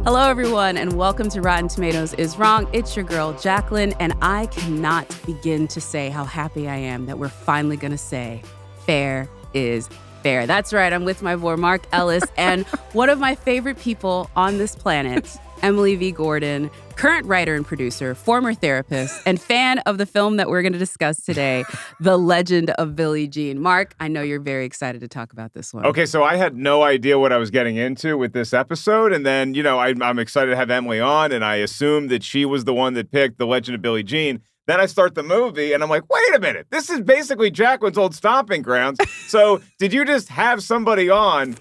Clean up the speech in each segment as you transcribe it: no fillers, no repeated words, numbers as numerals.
Hello, everyone, and welcome to Rotten Tomatoes is Wrong. It's your girl, Jacqueline, and I cannot begin to say how happy I am that we're finally going to say fair is fair. That's right. I'm with my boy, Mark Ellis, and one of my favorite people on this planet, Emily V. Gordon, current writer and producer, former therapist, and fan of the film that we're going to discuss today, The Legend of Billie Jean. Mark, I know you're very excited to talk about this one. Okay, so I had no idea what I was getting into with this episode, and then, I'm excited to have Emily on, and I assumed that she was the one that picked The Legend of Billie Jean. Then I start the movie, and I'm like, wait a minute, this is basically Jacqueline's old stomping grounds. So did you just have somebody on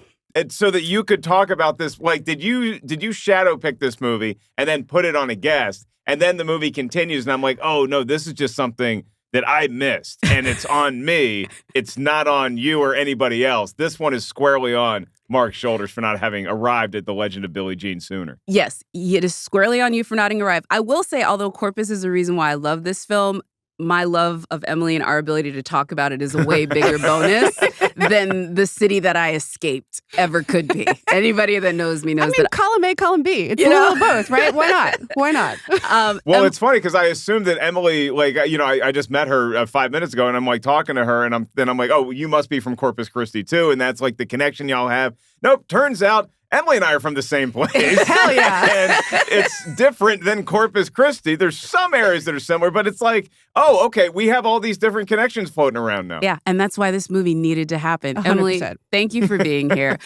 so that you could talk about this? Like, did you shadow pick this movie and then put it on a guest, and then the movie continues, and I'm like, oh, no, this is just something that I missed, and it's on me. It's not on you or anybody else. This one is squarely on Mark's shoulders for not having arrived at The Legend of Billie Jean sooner. Yes, it is squarely on you for not having arrived. I will say, although Corpus is the reason why I love this film, my love of Emily and our ability to talk about it is a way bigger bonus than the city that I escaped ever could be. Anybody that knows me knows that. Column A, column B. It's a little both, right? Why not? Why not? Well, it's funny because I assumed that Emily, I just met her 5 minutes ago, and I'm like talking to her, and I'm like, oh, you must be from Corpus Christi too, and that's like the connection y'all have. Nope, turns out Emily and I are from the same place. Hell yeah. And it's different than Corpus Christi. There's some areas that are similar, but it's like, oh, okay, we have all these different connections floating around now. Yeah, and that's why this movie needed to happen. 100%. Emily, thank you for being here.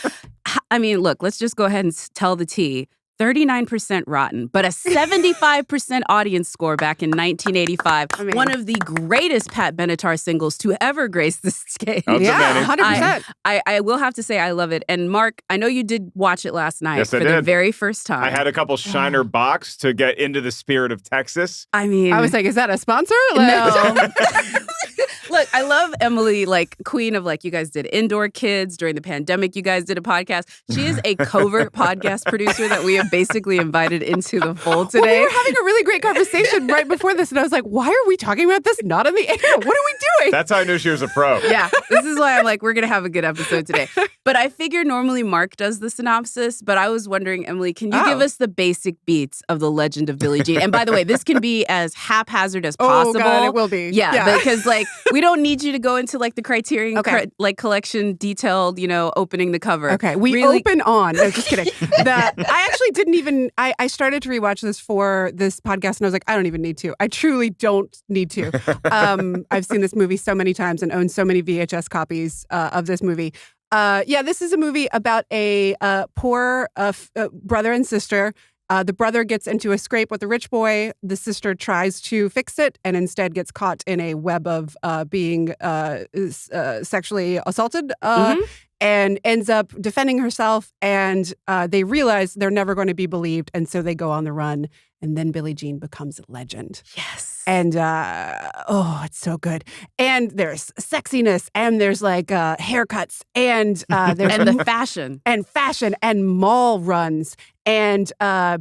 I mean, look, let's just go ahead and tell the tea. 39% rotten, but a 75% audience score back in 1985. One of the greatest Pat Benatar singles to ever grace the stage. Yeah, 100%. I will have to say I love it. And Mark, I know you did watch it last night for the very first time. I had a couple Shiner box to get into the spirit of Texas. I mean, I was like, is that a sponsor? No. Look, I love Emily, queen of you guys did Indoor Kids. During the pandemic, you guys did a podcast. She is a covert podcast producer that we have basically invited into the fold today. Well, we were having a really great conversation right before this, and I was like, why are we talking about this not on the air? What are we doing? That's how I knew she was a pro. Yeah, this is why I'm like, we're going to have a good episode today. But I figure normally Mark does the synopsis, but I was wondering, Emily, can you give us the basic beats of The Legend of Billie Jean? And by the way, this can be as haphazard as possible. Oh, God, it will be. Yeah. Because we don't need you to go into the Criterion collection detailed, opening the cover. Okay, we open on. No, just kidding. I actually didn't even. I started to rewatch this for this podcast, and I was like, I don't even need to. I truly don't need to. I've seen this movie so many times and own so many VHS copies of this movie. This is a movie about a poor brother and sister. The brother gets into a scrape with a rich boy. The sister tries to fix it and instead gets caught in a web of being sexually assaulted and ends up defending herself. And they realize they're never going to be believed. And so they go on the run. And then Billie Jean becomes a legend. Yes. And, it's so good. And there's sexiness, and there's haircuts, and there's and the fashion. And mall runs, and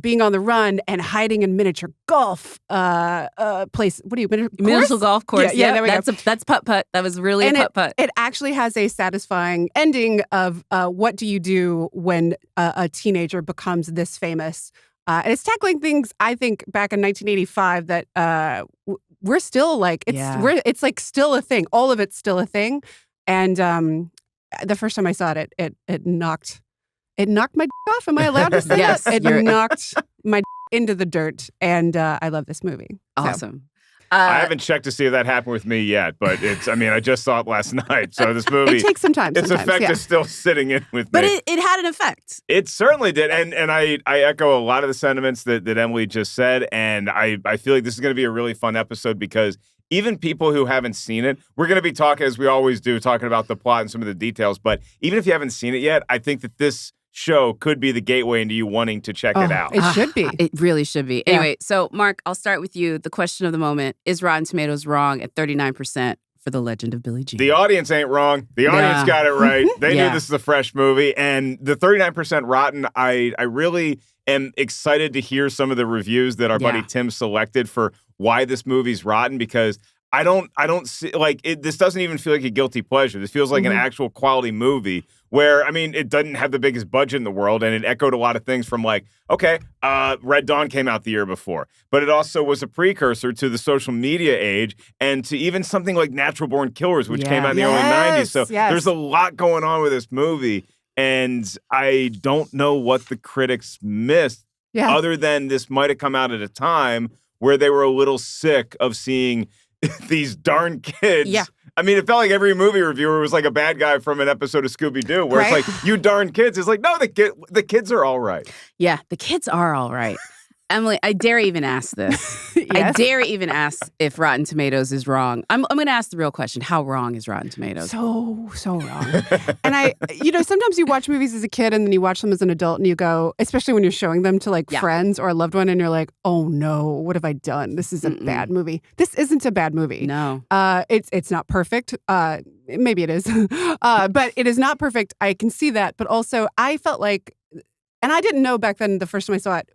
being on the run, and hiding in miniature golf place. What do you, miniature golf course? Yeah, there we go. That's putt-putt. That was really a putt-putt. It actually has a satisfying ending of what do you do when a teenager becomes this famous. And it's tackling things, I think, back in 1985 that we're still it's still a thing. All of it's still a thing. And the first time I saw it, it knocked my off. Am I allowed to say yes, that? It knocked my into the dirt. And I love this movie. Awesome. I haven't checked to see if that happened with me yet, but I just saw it last night. So this movie, it takes some time. Its effect is still sitting in with me. But it had an effect. It certainly did. And I echo a lot of the sentiments that Emily just said. And I feel like this is going to be a really fun episode because even people who haven't seen it, we're going to be talking, as we always do, talking about the plot and some of the details. But even if you haven't seen it yet, I think that this show could be the gateway into you wanting to check it out. It should be. It really should be. Anyway, so Mark, I'll start with you. The question of the moment, is Rotten Tomatoes wrong at 39% for The Legend of Billie Jean? The audience ain't wrong. The audience got it right. They knew this is a fresh movie. And the 39% rotten, I really am excited to hear some of the reviews that our buddy Tim selected for why this movie's rotten, because don't see like it. This doesn't even feel like a guilty pleasure. This feels like an actual quality movie where, I mean, it doesn't have the biggest budget in the world, and it echoed a lot of things from like, okay, Red Dawn came out the year before, but it also was a precursor to the social media age and to even something like Natural Born Killers, which came out in the early 90s. So there's a lot going on with this movie, and I don't know what the critics missed other than this might have come out at a time where they were a little sick of seeing these darn kids. Yeah. I mean, it felt like every movie reviewer was like a bad guy from an episode of Scooby-Doo, where it's like, you darn kids. It's like, no, the kids are all right. Yeah, the kids are all right. Emily, I dare even ask this. I dare even ask if Rotten Tomatoes is wrong. I'm going to ask the real question. How wrong is Rotten Tomatoes? So wrong. And sometimes you watch movies as a kid and then you watch them as an adult and you go, especially when you're showing them to like friends or a loved one and you're like, oh no, what have I done? This is a bad movie. This isn't a bad movie. No. It's not perfect. Maybe it is. But it is not perfect. I can see that. But also I felt like, and I didn't know back then the first time I saw it,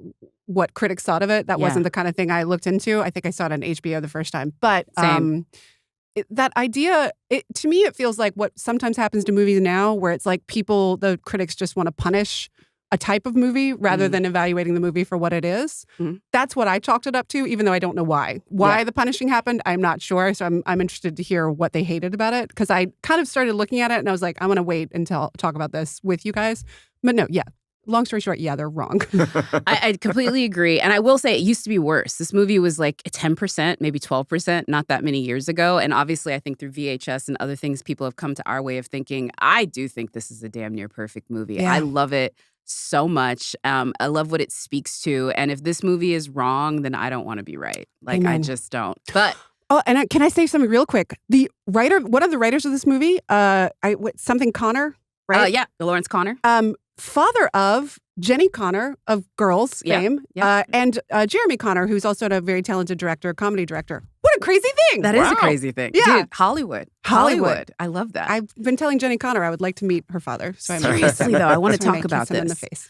what critics thought of it. That wasn't the kind of thing I looked into. I think I saw it on HBO the first time. But that idea, to me, it feels like what sometimes happens to movies now, where it's like the critics just want to punish a type of movie rather than evaluating the movie for what it is. That's what I chalked it up to, even though I don't know why. Why the punishing happened, I'm not sure. So I'm interested to hear what they hated about it, because I kind of started looking at it and I was like, I'm going to wait until talk about this with you guys. But no, long story short, they're wrong. I completely agree. And I will say it used to be worse. This movie was like 10%, maybe 12%, not that many years ago. And obviously, I think through VHS and other things, people have come to our way of thinking. I do think this is a damn near perfect movie. Yeah. I love it so much. I love what it speaks to. And if this movie is wrong, then I don't want to be right. Like, Amen. I just don't. But... Oh, and can I say something real quick? The writer, one of the writers of this movie, something Connor, right? Lawrence Connor. Father of Jenny Connor of Girls fame, and Jeremy Connor, who's also a very talented comedy director. What a crazy thing! That is a crazy thing. Yeah. Dude, Hollywood. I love that. I've been telling Jenny Connor I would like to meet her father. So seriously, though, I want to talk about this. In the face.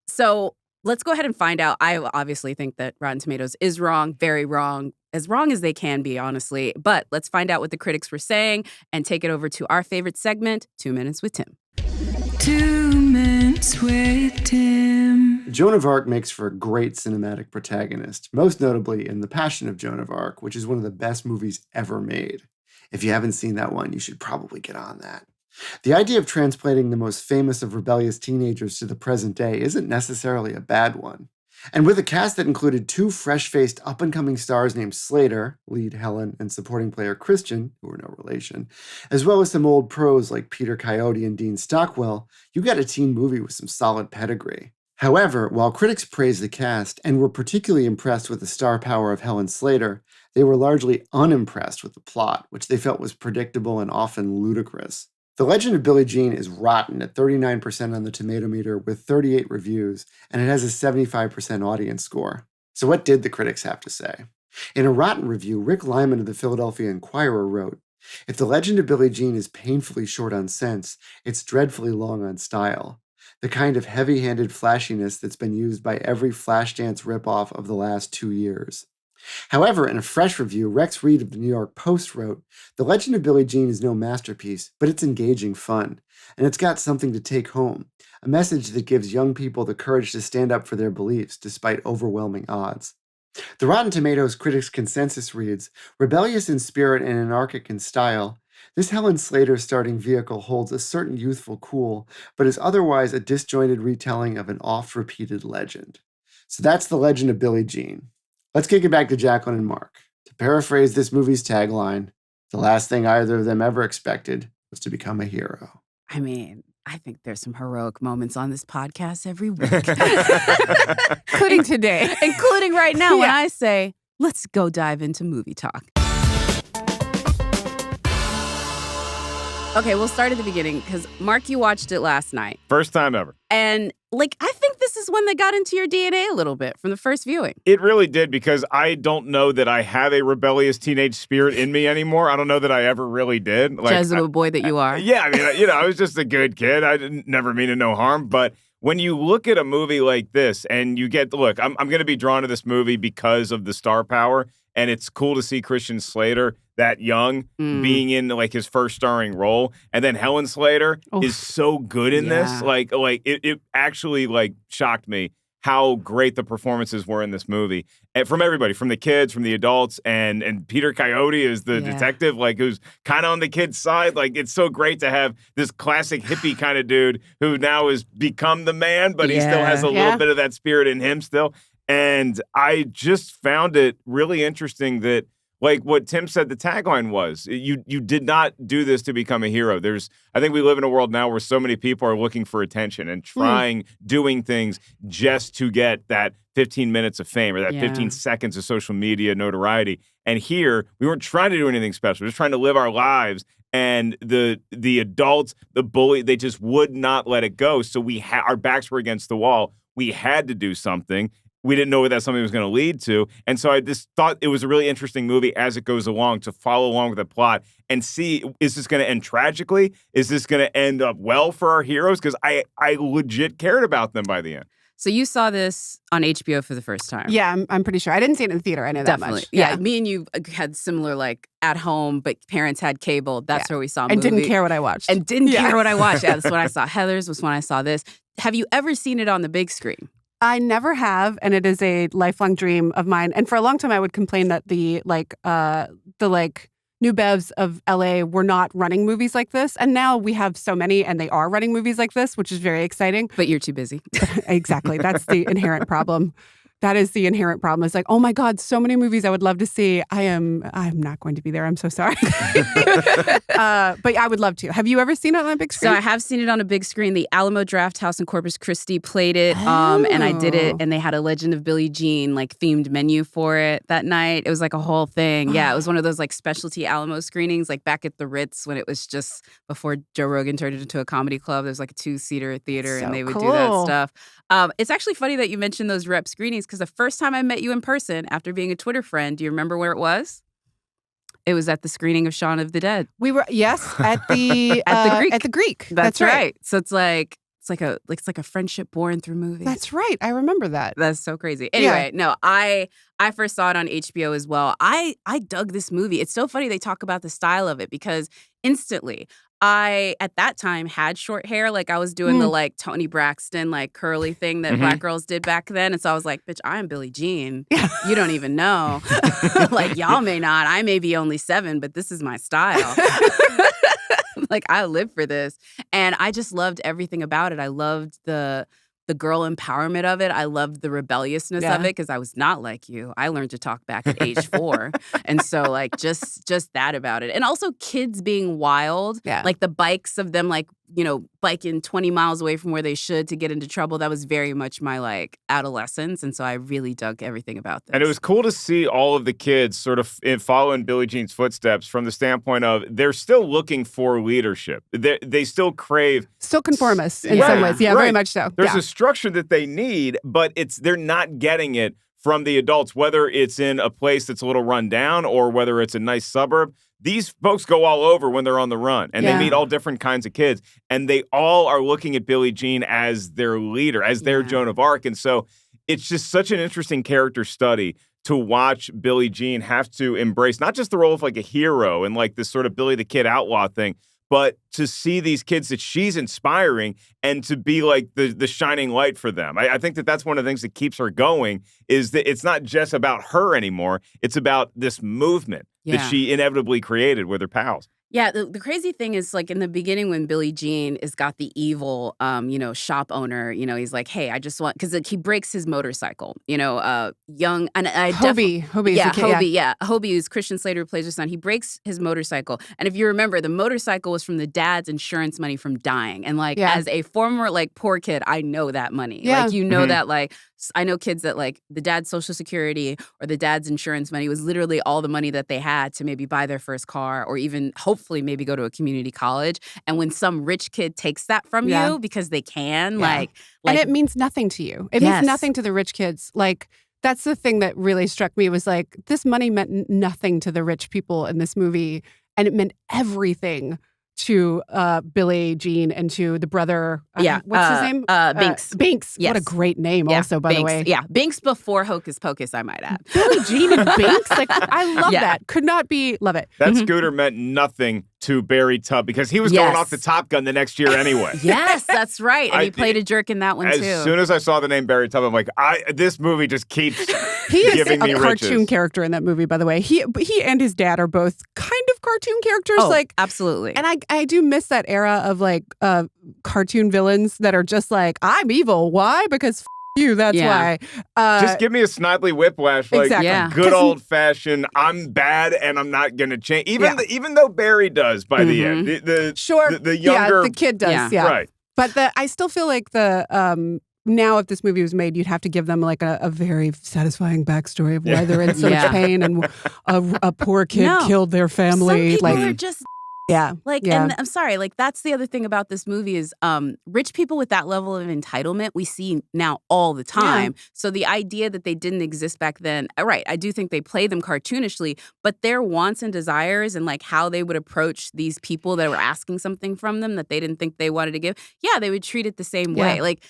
So let's go ahead and find out. I obviously think that Rotten Tomatoes is wrong, very wrong. As wrong as they can be, honestly. But let's find out what the critics were saying and take it over to our favorite segment, 2 Minutes with Tim. 2 Minutes with Tim. Joan of Arc makes for a great cinematic protagonist, most notably in The Passion of Joan of Arc, which is one of the best movies ever made. If you haven't seen that one, you should probably get on that. The idea of transplanting the most famous of rebellious teenagers to the present day isn't necessarily a bad one. And with a cast that included 2 fresh-faced up-and-coming stars named Slater, lead Helen, and supporting player Christian, who are no relation, as well as some old pros like Peter Coyote and Dean Stockwell, you got a teen movie with some solid pedigree. However, while critics praised the cast and were particularly impressed with the star power of Helen Slater, they were largely unimpressed with the plot, which they felt was predictable and often ludicrous. The Legend of Billie Jean is rotten at 39% on the Tomatometer with 38 reviews, and it has a 75% audience score. So what did the critics have to say? In a rotten review, Rick Lyman of the Philadelphia Inquirer wrote, "If The Legend of Billie Jean is painfully short on sense, it's dreadfully long on style. The kind of heavy-handed flashiness that's been used by every Flashdance ripoff of the last 2 years." However, in a fresh review, Rex Reed of the New York Post wrote, "The Legend of Billie Jean is no masterpiece, but it's engaging fun, and it's got something to take home, a message that gives young people the courage to stand up for their beliefs despite overwhelming odds." The Rotten Tomatoes critics' consensus reads, "Rebellious in spirit and anarchic in style, this Helen Slater starting vehicle holds a certain youthful cool, but is otherwise a disjointed retelling of an oft-repeated legend." So that's The Legend of Billie Jean. Let's kick it back to Jacqueline and Mark. To paraphrase this movie's tagline, the last thing either of them ever expected was to become a hero. I mean, I think there's some heroic moments on this podcast every week. Including today. Including right now when I say, let's go dive into movie talk. Okay, we'll start at the beginning because, Mark, you watched it last night. First time ever. And, I think this is one that got into your DNA a little bit from the first viewing. It really did, because I don't know that I have a rebellious teenage spirit in me anymore. I don't know that I ever really did. Jesuit boy that you are. Yeah, I mean, I was just a good kid. I didn't never mean to no harm. But when you look at a movie like this and you get, I'm going to be drawn to this movie because of the star power. and it's cool to see Christian Slater that young being in like his first starring role, and then Helen Slater is so good in this. Like it actually like shocked me how great the performances were in this movie, and from everybody, from the kids, from the adults, and Peter Coyote is the detective, like who's kind of on the kid's side. Like it's so great to have this classic hippie kind of dude who now has become the man, but he still has a little bit of that spirit in him still. And I just found it really interesting that, like what Tim said, the tagline was, you did not do this to become a hero. I think we live in a world now where so many people are looking for attention and doing things just to get that 15 minutes of fame or that 15 seconds of social media notoriety. And here, we weren't trying to do anything special. We were just trying to live our lives. And the adults, the bully, they just would not let it go. So our backs were against the wall. We had to do something. We didn't know what that something was going to lead to. And so I just thought it was a really interesting movie as it goes along, to follow along with the plot and see, is this going to end tragically? Is this going to end up well for our heroes? Because I legit cared about them by the end. So you saw this on HBO for the first time. Yeah, I'm pretty sure. I didn't see it in the theater. I know that much. Yeah, me and you had similar, like, at home, but parents had cable. That's where we saw a movie. And didn't care what I watched. And didn't care what I watched. Yeah, that's when I saw Heather's, was when I saw this. Have you ever seen it on the big screen? I never have, and it is a lifelong dream of mine. And for a long time, I would complain that the new bevs of LA were not running movies like this. And now we have so many, and they are running movies like this, which is very exciting. But you're too busy. Exactly. That's the inherent problem. That is the inherent problem. It's like, oh my God, so many movies I would love to see. I'm not going to be there. I'm so sorry. But I would love to. Have you ever seen it on a big screen? So I have seen it on a big screen. The Alamo Drafthouse in Corpus Christi played it, and I did it, and they had a Legend of Billie Jean like themed menu for it that night. It was like a whole thing. Yeah, it was one of those like specialty Alamo screenings, like back at the Ritz when it was just before Joe Rogan turned it into a comedy club. There was like a 2-seater theater, and they would do that stuff. It's actually funny that you mentioned those rep screenings, because the first time I met you in person after being a Twitter friend, do you remember where it was? It was at the screening of Shaun of the Dead. We were at the at the Greek. That's right. So it's like a friendship born through movies. That's right. I remember that. That's so crazy. Anyway, no, I first saw it on HBO as well. I dug this movie. It's so funny they talk about the style of it, because instantly I, at that time, had short hair. Like, I was doing the, like, Toni Braxton, like, curly thing that black girls did back then. And so I was like, bitch, I am Billie Jean. You don't even know. Like, y'all may not. I may be only 7, but this is my style. Like, I live for this. And I just loved everything about it. I loved the girl empowerment of it. I loved the rebelliousness of it, because I was not like you. I learned to talk back at age 4. And so, like, just that about it. And also kids being wild. Yeah. Like, the bikes of them, like, you know, biking 20 miles away from where they should to get into trouble. That was very much my, like, adolescence. And so I really dug everything about this. And it was cool to see all of the kids sort of following Billie Jean's footsteps from the standpoint of they're still looking for leadership. They still crave... Still conformists in some ways. Yeah, very much so. There's a structure that they need, but they're not getting it from the adults, whether it's in a place that's a little run down or whether it's a nice suburb. These folks go all over when they're on the run, and they meet all different kinds of kids, and they all are looking at Billie Jean as their leader, as their Joan of Arc. And so it's just such an interesting character study to watch Billie Jean have to embrace not just the role of like a hero and like this sort of Billy the Kid outlaw thing, but to see these kids that she's inspiring and to be like the shining light for them. I think that's one of the things that keeps her going, is that it's not just about her anymore. It's about this movement that she inevitably created with her pals. Yeah, the crazy thing is, like, in the beginning when Billie Jean has got the evil, shop owner, he's like, hey, I just want, because he breaks his motorcycle, young, and I Hobie. Hobie, who's Christian Slater, who plays her son. He breaks his motorcycle. And if you remember, the motorcycle was from the dad's insurance money from dying. And, like, as a former, like, poor kid, I know that money. Yeah. Like, that, like, I know kids that, like, the dad's Social Security or the dad's insurance money was literally all the money that they had to maybe buy their first car or even hopefully maybe go to a community college. And when some rich kid takes that from you because they can, like... And it means nothing to you. It means nothing to the rich kids. Like, that's the thing that really struck me, was like, this money meant nothing to the rich people in this movie. And it meant everything to Billie Jean and to the brother. What's his name? Binks. Binks. Yes. What a great name, also, by Binks. the way. Yeah, Binks before Hocus Pocus, I might add. Billie Jean and Binks. Like, I love that. Could not be. Love it. That scooter meant nothing to Barry Tubb because he was going off the Top Gun the next year anyway. Yes, that's right. And he played a jerk in that one, too. As soon as I saw the name Barry Tubb, I'm like, this movie just keeps He is giving me a riches. cartoon character in that movie, by the way. He and his dad are both kind of cartoon characters. Oh, like absolutely. And I do miss that era of like cartoon villains that are just like, I'm evil. Why? Because you, that's why. Just give me a Snidely Whiplash, like Exactly. good old fashioned. I'm bad and I'm not gonna change. Even though Barry does by the end, the younger, the kid does, right. But I still feel like now if this movie was made, you'd have to give them like a very satisfying backstory of why they're in so much pain and a poor kid killed their family. Some people like are just. And I'm sorry, like that's the other thing about this movie is rich people with that level of entitlement we see now all the time. Yeah. So the idea that they didn't exist back then, right, I do think they play them cartoonishly, but their wants and desires and like how they would approach these people that were asking something from them that they didn't think they wanted to give, they would treat it the same way. Like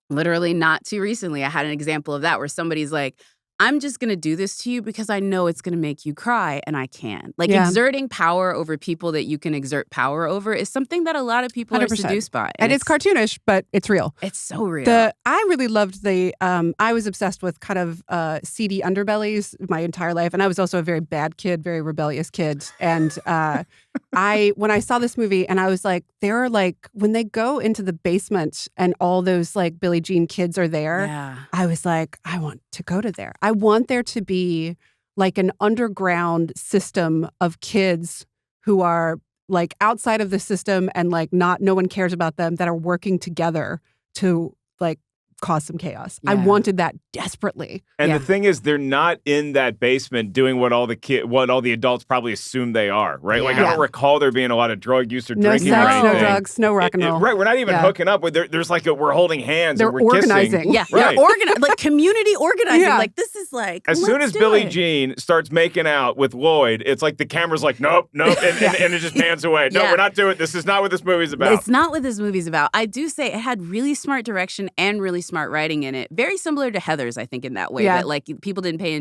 literally not too recently, I had an example of that where somebody's like, I'm just going to do this to you because I know it's going to make you cry, and I can. Like, exerting power over people that you can exert power over is something that a lot of people 100%. Are seduced by. And it's cartoonish, but it's real. It's so real. I really loved I was obsessed with kind of seedy underbellies my entire life, and I was also a very bad kid, very rebellious kid. And when I saw this movie, and I was like, they're like, when they go into the basement and all those like Billie Jean kids are there, I was like, I want to go to there. I want there to be like an underground system of kids who are like outside of the system and like no one cares about them, that are working together to like cause some chaos. I wanted that desperately. And the thing is, they're not in that basement doing what all the adults probably assume they are, right? Like I don't recall there being a lot of drug use or drinking or anything. No drugs, no rock and roll. Right, we're not even hooking up. There's like we're holding hands. They're and we're organizing. Kissing. Right. Like community organizing. Like this is like as soon as Billie Jean starts making out with Lloyd, it's like the camera's like nope, and it just pans away. No, we're not doing. This is not what this movie's about. It's not what this movie's about. I do say it had really smart direction and really smart writing in it. Very similar to Heathers, I think, in that way that like people didn't pay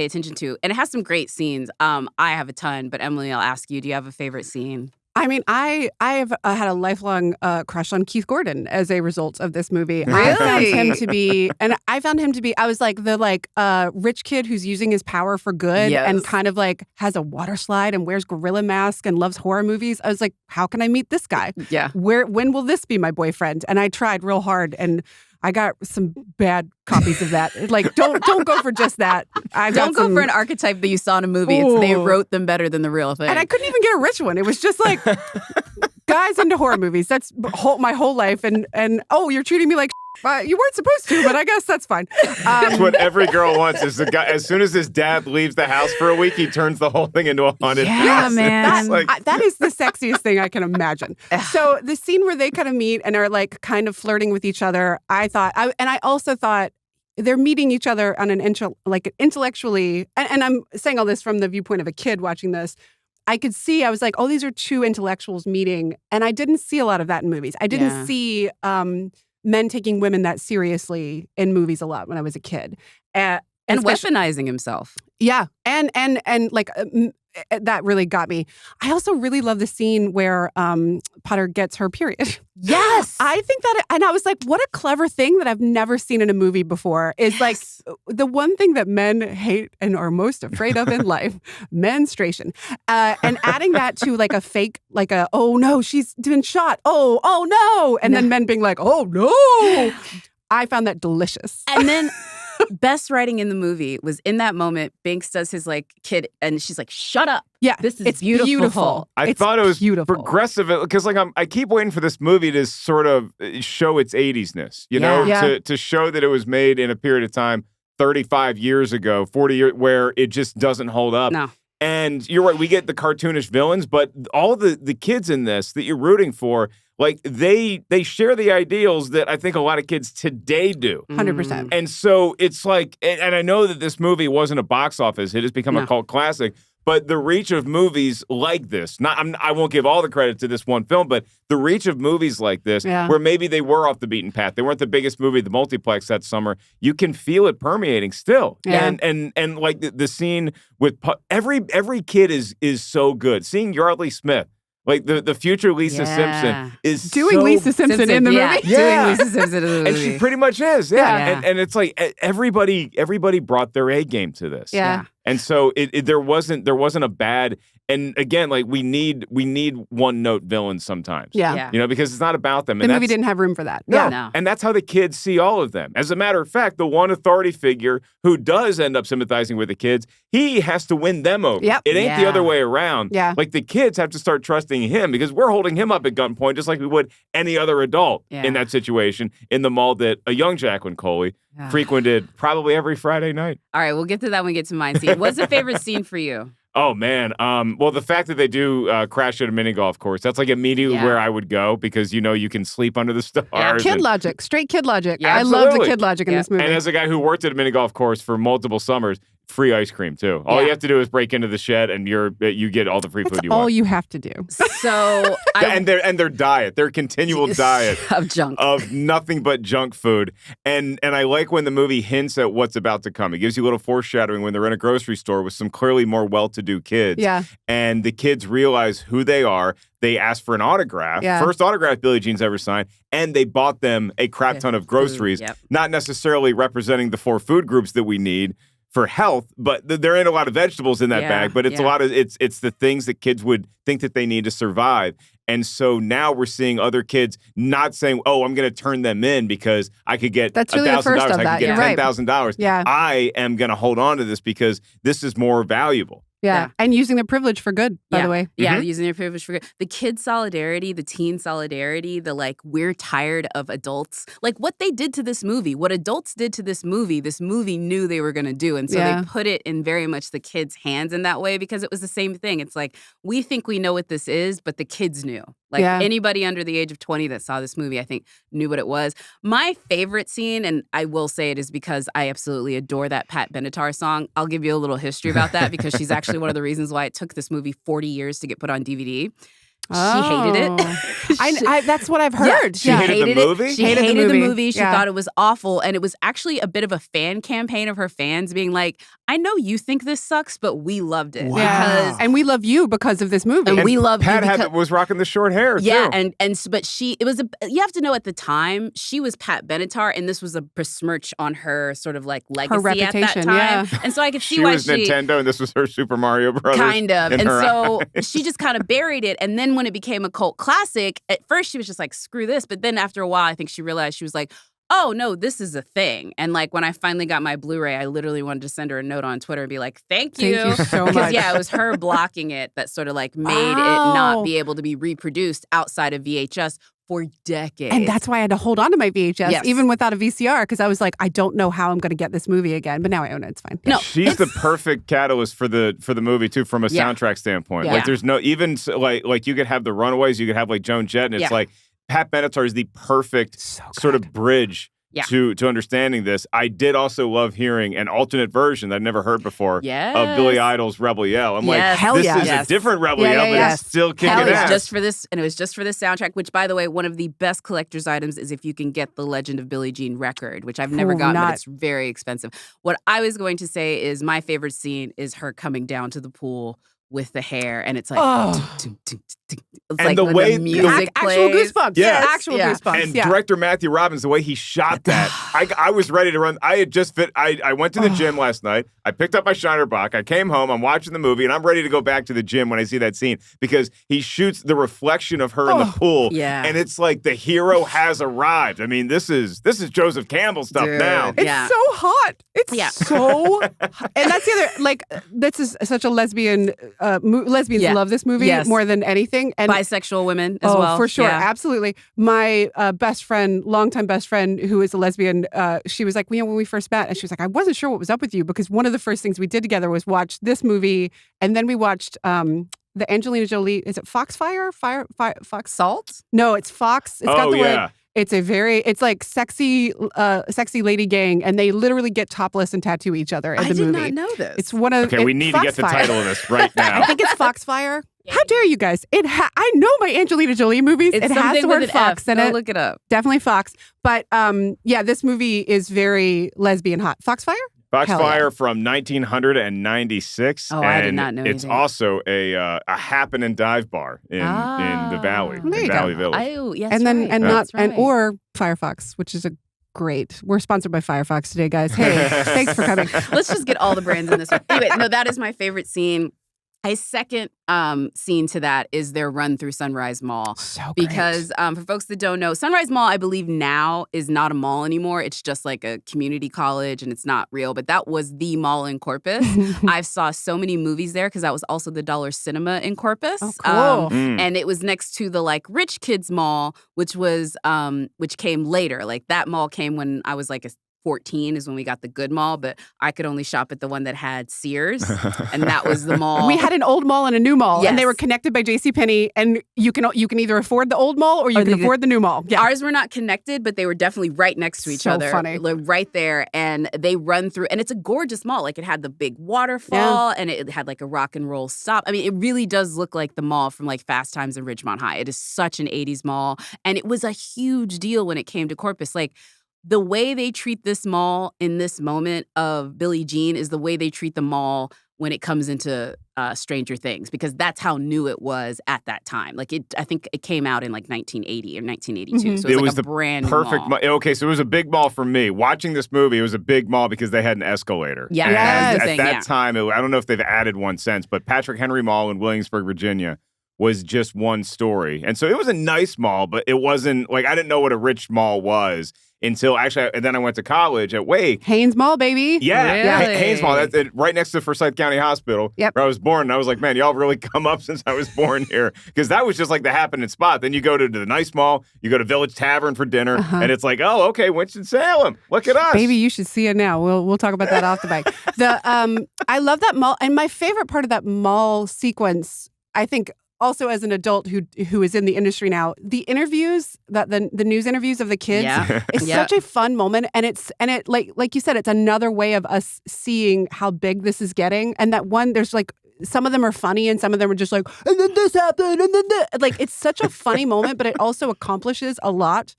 attention to. And it has some great scenes. I have a ton, but Emily, I'll ask you, do you have a favorite scene? I mean, I have had a lifelong crush on Keith Gordon as a result of this movie. Really? I found him to be, I was like the rich kid who's using his power for good and kind of like has a water slide and wears gorilla mask and loves horror movies. I was like, how can I meet this guy? Yeah. When will this be my boyfriend? And I tried real hard and I got some bad copies of that. Like, don't go for just that. Don't go for an archetype that you saw in a movie. They wrote them better than the real thing. And I couldn't even get a rich one. It was just like guys into horror movies. That's my whole life. And you're treating me like you weren't supposed to, but I guess that's fine. That's what every girl wants is the guy. As soon as his dad leaves the house for a week, he turns the whole thing into a haunted house. Man. That is the sexiest thing I can imagine. So the scene where they kind of meet and are like kind of flirting with each other, I also thought they're meeting each other on an intellectually, and I'm saying all this from the viewpoint of a kid watching this. I could see, I was like, oh, these are two intellectuals meeting. And I didn't see a lot of that in movies. I didn't see men taking women that seriously in movies a lot when I was a kid. And weaponizing himself. Yeah. And like that really got me. I also really love the scene where Potter gets her period. Yes. I think that, and I was like, what a clever thing that I've never seen in a movie before is like the one thing that men hate and are most afraid of in life, menstruation. And adding that to like a fake, like oh no, she's been shot. Oh no. And then men being like, oh no. I found that delicious. And then best writing in the movie was in that moment, Binks does his like kid and she's like, shut up. Yeah. This is beautiful. I thought it was beautiful. Progressive because like I keep waiting for this movie to sort of show its 80s-ness, you know, to show that it was made in a period of time 35 years ago, 40 years, where it just doesn't hold up. No. And you're right, we get the cartoonish villains, but all the kids in this that you're rooting for, like they share the ideals that I think a lot of kids today do. 100%. And so it's like, and I know that this movie wasn't a box office hit, it's become a cult classic, But the reach of movies like this, I won't give all the credit to this one film, but the reach of movies like this, where maybe they were off the beaten path, they weren't the biggest movie at the multiplex that summer, you can feel it permeating still. Yeah. And like the scene with every kid is so good. Seeing Yardley Smith, like the future Lisa Simpson, is doing Lisa Simpson in the movie. Doing Lisa Simpson in the movie. And she pretty much is, And it's like everybody brought their A game to this. Yeah. And so there wasn't a bad. And again, like we need one note villains sometimes. Yeah. You know, because it's not about them. The movie didn't have room for that. No. No. And that's how the kids see all of them. As a matter of fact, the one authority figure who does end up sympathizing with the kids, he has to win them over. Yep. It ain't the other way around. Yeah. Like the kids have to start trusting him because we're holding him up at gunpoint just like we would any other adult in that situation in the mall that a young Jacqueline Coley frequented probably every Friday night. All right, we'll get to that when we get to my scene. What's a favorite scene for you? Oh, man. Well, the fact that they do crash at a mini golf course, that's like immediately where I would go because, you know, you can sleep under the stars. Kid logic. Straight kid logic. Yeah, I love the absolutely. kid logic in this movie. And as a guy who worked at a mini golf course for multiple summers, free ice cream, too. All you have to do is break into the shed and you get all the free food you want. all you have to do. So and their diet, their continual diet of junk. Of nothing but junk food. And I like when the movie hints at what's about to come. It gives you a little foreshadowing when they're in a grocery store with some clearly more well-to-do kids. Yeah. And the kids realize who they are. They ask for an autograph. Yeah. First autograph Billie Jean's ever signed. And they bought them a crap ton of groceries. Not necessarily representing the 4 food groups that we need for health, but there ain't a lot of vegetables in that bag, but it's a lot of it's the things that kids would think that they need to survive. And so now we're seeing other kids not saying, "Oh, I'm going to turn them in because I could get $1,000. I could get $10,000. Yeah. I am going to hold on to this because this is more valuable." Yeah. And using their privilege for good, by the way. Yeah, using their privilege for good. The kid solidarity, the teen solidarity, the like, we're tired of adults. Like what they did to this movie, what adults did to this movie knew they were going to do. And so they put it in very much the kids' hands in that way because it was the same thing. It's like, we think we know what this is, but the kids knew. Like anybody under the age of 20 that saw this movie, I think, knew what it was. My favorite scene, and I will say it is because I absolutely adore that Pat Benatar song. I'll give you a little history about that because she's actually one of the reasons why it took this movie 40 years to get put on DVD. She hated it. That's what I've heard. She hated the movie? She hated the movie. She thought it was awful. And it was actually a bit of a fan campaign of her fans being like, I know you think this sucks, but we loved it. Wow. And we love you because of this movie. And we love Pat you because... was rocking the short hair, too. But you have to know at the time, she was Pat Benatar, and this was a besmirch on her sort of like legacy her reputation, at that time. And so I could see why she was Nintendo, and this was her Super Mario Brothers. Kind of. And so eyes. she just kind of buried it. And then when it became a cult classic, at first she was just like, screw this. But then after a while, I think she realized she was like, oh, no, this is a thing. And like when I finally got my Blu-ray, I literally wanted to send her a note on Twitter and be like, thank you so because much. It was her blocking it that sort of like made it not be able to be reproduced outside of VHS for decades. And that's why I had to hold on to my VHS, even without a VCR, because I was like, I don't know how I'm going to get this movie again. But now I own it. It's fine. No, she's the perfect catalyst for the movie too, from a soundtrack standpoint. Like, there's no even like you could have the Runaways, you could have like Joan Jett, and it's like Pat Benatar is the perfect sort of bridge to understanding this. I did also love hearing an alternate version that I'd never heard before of Billy Idol's Rebel Yell. I'm like, this is a different Rebel Yell, but it's still kicking ass. Just for this, and it was just for this soundtrack, which, by the way, one of the best collector's items is if you can get the Legend of Billie Jean record, which I've never gotten, but it's very expensive. What I was going to say is my favorite scene is her coming down to the pool with the hair, and it's like, it's and like the way the music actual plays. goosebumps, actual goosebumps. And director Matthew Robbins, the way he shot that, I was ready to run. I had just I went to the gym last night. I picked up my Shiner Bock. I came home. I'm watching the movie, and I'm ready to go back to the gym when I see that scene because he shoots the reflection of her in the pool, and it's like the hero has arrived. I mean, this is Joseph Campbell stuff now. It's so hot. It's so, and that's the other, like, this is such a lesbian. Lesbians love this movie more than anything. And bisexual women as well. For sure. Absolutely. My best friend, longtime best friend who is a lesbian, she was like, when we first met, and she was like, I wasn't sure what was up with you because one of the first things we did together was watch this movie. And then we watched the Angelina Jolie, is it Foxfire? Fox Salt? No, it's Fox. It's got the word. It's like sexy lady gang, and they literally get topless and tattoo each other in the movie. I did not know this. It's one of Okay, we need to get the title of this right now. I think it's Foxfire. How dare you guys? I know my Angelina Jolie movies. It's it has the word Fox in it. Look it up. Definitely Fox. But this movie is very lesbian hot. Foxfire? Foxfire from 1996. Oh, I did not know it's anything. also a happen and dive bar in the Valley, There you in Valley go. Village. Oh, yes, And then right. and That's not and right. or Firefox, which is a great. We're sponsored by Firefox today, guys. Hey, thanks for coming. Let's just get all the brands in this one. Anyway, no, that is my favorite scene. A second scene to that is their run through Sunrise Mall. So great. Because for folks that don't know, Sunrise Mall, I believe now is not a mall anymore. It's just like a community college and it's not real. But that was the mall in Corpus. I saw so many movies there because that was also the Dollar Cinema in Corpus. Oh, cool. And it was next to the like Rich Kids Mall, which came later. Like that mall came when I was like 14 is when we got the good mall, but I could only shop at the one that had Sears, and that was the mall. We had an old mall and a new mall, and they Yes. were connected by JCPenney, and you can either afford the old mall or you can afford the new mall. Yeah. Ours were not connected, but they were definitely right next to each So other. funny. Like, right there, and they run through, and it's a gorgeous mall. Like it had the big waterfall, and it had like a rock and roll stop. I mean, it really does look like the mall from like Fast Times in Ridgemont High. It is such an 80s mall, and it was a huge deal when it came to Corpus. Like, the way they treat this mall in this moment of Billie Jean is the way they treat the mall when it comes into Stranger Things, because that's how new it was at that time. Like I think it came out in like 1980 or 1982, so it was like a brand perfect new mall. Okay, so it was a big mall for me. Watching this movie, it was a big mall because they had an escalator. Yeah, And that was the at thing, that yeah. time, I don't know if they've added one since, but Patrick Henry Mall in Williamsburg, Virginia, was just one story, and so it was a nice mall, but it wasn't like I didn't know what a rich mall was until actually, and then I went to college at Wake. Haynes Mall, baby. Yeah, Really? Haynes Mall, that's it, right next to Forsyth County Hospital, Yep. where I was born. And I was like, man, y'all really come up since I was born here, because that was just like the happening spot. Then you go to the nice mall, you go to Village Tavern for dinner, and it's like, oh, okay, Winston-Salem, look at us. Baby, you should see it now. We'll talk about that off the bike. I love that mall, and my favorite part of that mall sequence, I think, also as an adult who is in the industry now, the interviews, the news interviews of the kids, Yeah. is Yeah. such a fun moment, and it like you said, it's another way of us seeing how big this is getting, and that one there's like. Some of them are funny and some of them are just like, and then this happened, and then this. Like, it's such a funny moment, but it also accomplishes a lot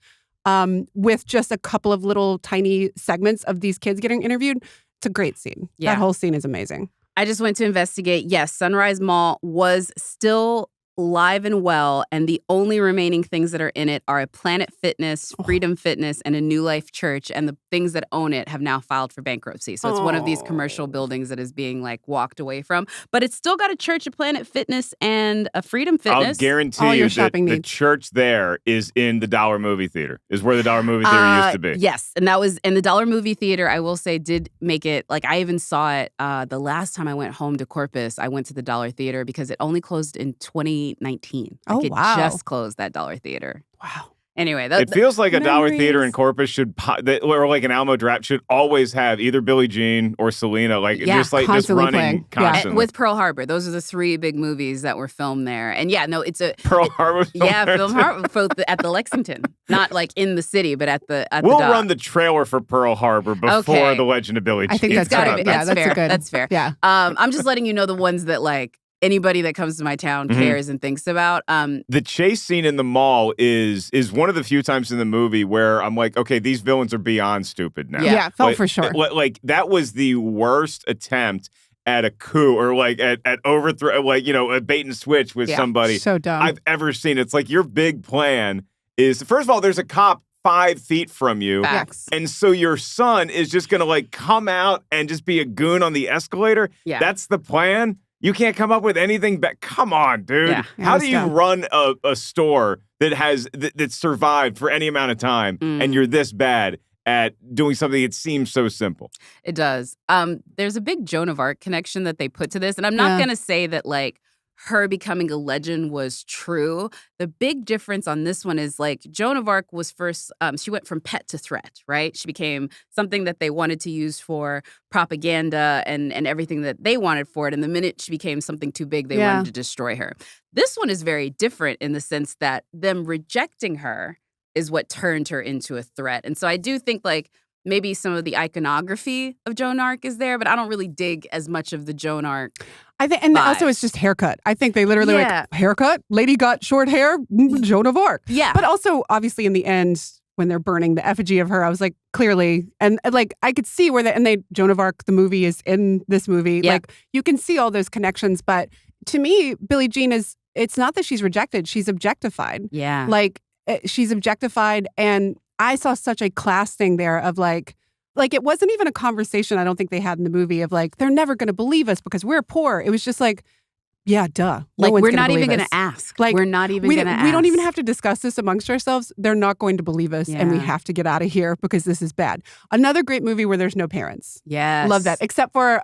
with just a couple of little tiny segments of these kids getting interviewed. It's a great scene. Yeah. That whole scene is amazing. I just went to investigate. Yes, Sunrise Mall was still live and well, and the only remaining things that are in it are a Planet Fitness, Freedom Fitness, and a New Life Church, and the things that own it have now filed for bankruptcy. So it's one of these commercial buildings that is being like walked away from, but it's still got a church, a Planet Fitness, and a Freedom I'll Fitness. guarantee All you your that shopping the needs. church there is in the Dollar Movie Theater, is where the Dollar Movie Theater used to be. Yes, and that was in the Dollar Movie Theater. I will say, did make it like I even saw it the last time I went home to Corpus. I went to the Dollar Theater because it only closed in 2019. Oh, Like, it wow. just closed, that Dollar Theater. Wow. Anyway, It feels like a Dollar memories. Theater in Corpus or like an Alamo Draft should always have either Billie Jean or Selena, like Yeah, just constantly running playing. Yeah. constantly. with Pearl Harbor. Those are the three big movies that were filmed there. And yeah, no, it's a Pearl Harbor. Film Harbor at the Lexington, not like in the city, but at the We'll dock. run the trailer for Pearl Harbor before Okay. the Legend of Billie Jean. I think It's that's gotta right. be. Yeah, That's that's fair. a good. That's fair. Yeah. I'm just letting you know the ones that like anybody that comes to my town cares and thinks about. The chase scene in the mall is one of the few times in the movie where I'm like, okay, these villains are beyond stupid now. Yeah, felt Like- for sure. Like that was the worst attempt at a coup or like at overthrow, like, a bait and switch with Yeah. somebody So dumb. I've ever seen. It's like your big plan is, first of all, there's a cop 5 feet from you. Facts. And so your son is just going to like come out and just be a goon on the escalator. Yeah. That's the plan. You can't come up with anything back. Come on, dude. Yeah. Yeah, How that's do you dumb. run a store that survived for any amount of time and you're this bad at doing something that seems so simple? It does. There's a big Joan of Arc connection that they put to this. And I'm not Yeah. going to say that like her becoming a legend was true. The big difference on this one is like Joan of Arc was first, she went from pet to threat, right? She became something that they wanted to use for propaganda and everything that they wanted for it. And the minute she became something too big, they Yeah. wanted to destroy her. This one is very different in the sense that them rejecting her is what turned her into a threat. And so I do think like maybe some of the iconography of Joan Arc is there, but I don't really dig as much of the Joan Arc. I think, and vibes. also it's just haircut. I think they literally like haircut, lady got short hair, Joan of Arc. Yeah. But also obviously in the end, when they're burning the effigy of her, I was like, clearly, and like I could see where Joan of Arc, the movie is in this movie. Yeah. Like you can see all those connections. But to me, Billie Jean it's not that she's rejected, she's objectified. Yeah. Like she's objectified. And I saw such a class thing there of like it wasn't even a conversation I don't think they had in the movie of like, they're never going to believe us because we're poor. It was just like, yeah, duh. Like, one's we're gonna not even believe going us. to ask. Like, we're not even going to ask. We don't even have to discuss this amongst ourselves. They're not going to believe us, and we Yeah. have to get out of here because this is bad. Another great movie where there's no parents. Yes. Love that. Except for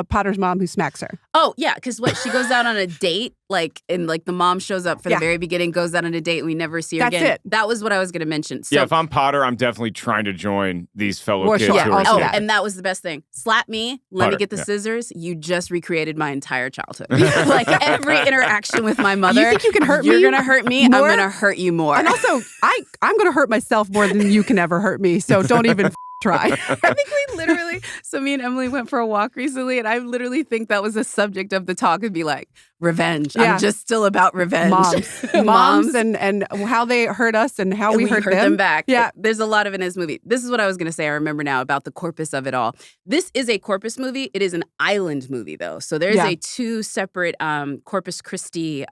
Potter's mom who smacks her. Oh, yeah, because she goes out on a date, like, and like the mom shows up for the very beginning, goes out on a date, and we never see her That's again. it. That was what I was going to mention. So, Yeah, if I'm Potter, I'm definitely trying to join these fellow Well, kids sure. who are Also sick. that. and that was the best thing. Slap me, let me Potter, get the yeah. scissors. You just recreated my entire childhood. Like every interaction with my mother. You think you can hurt You're me gonna hurt me. more? I'm gonna hurt you more. And also, I'm going to hurt myself more than you can ever hurt me. So don't even try. I think we literally, so me and Emily went for a walk recently, and I literally think that was the subject of the talk. Would be like revenge. Yeah. I'm just still about revenge. Moms and how they hurt us and how And we hurt them back. Yeah. There's a lot of it in this movie. This is what I was going to say. I remember now about the corpus of it all. This is a corpus movie. It is an island movie, though. So there's Yeah. a two separate Corpus Christi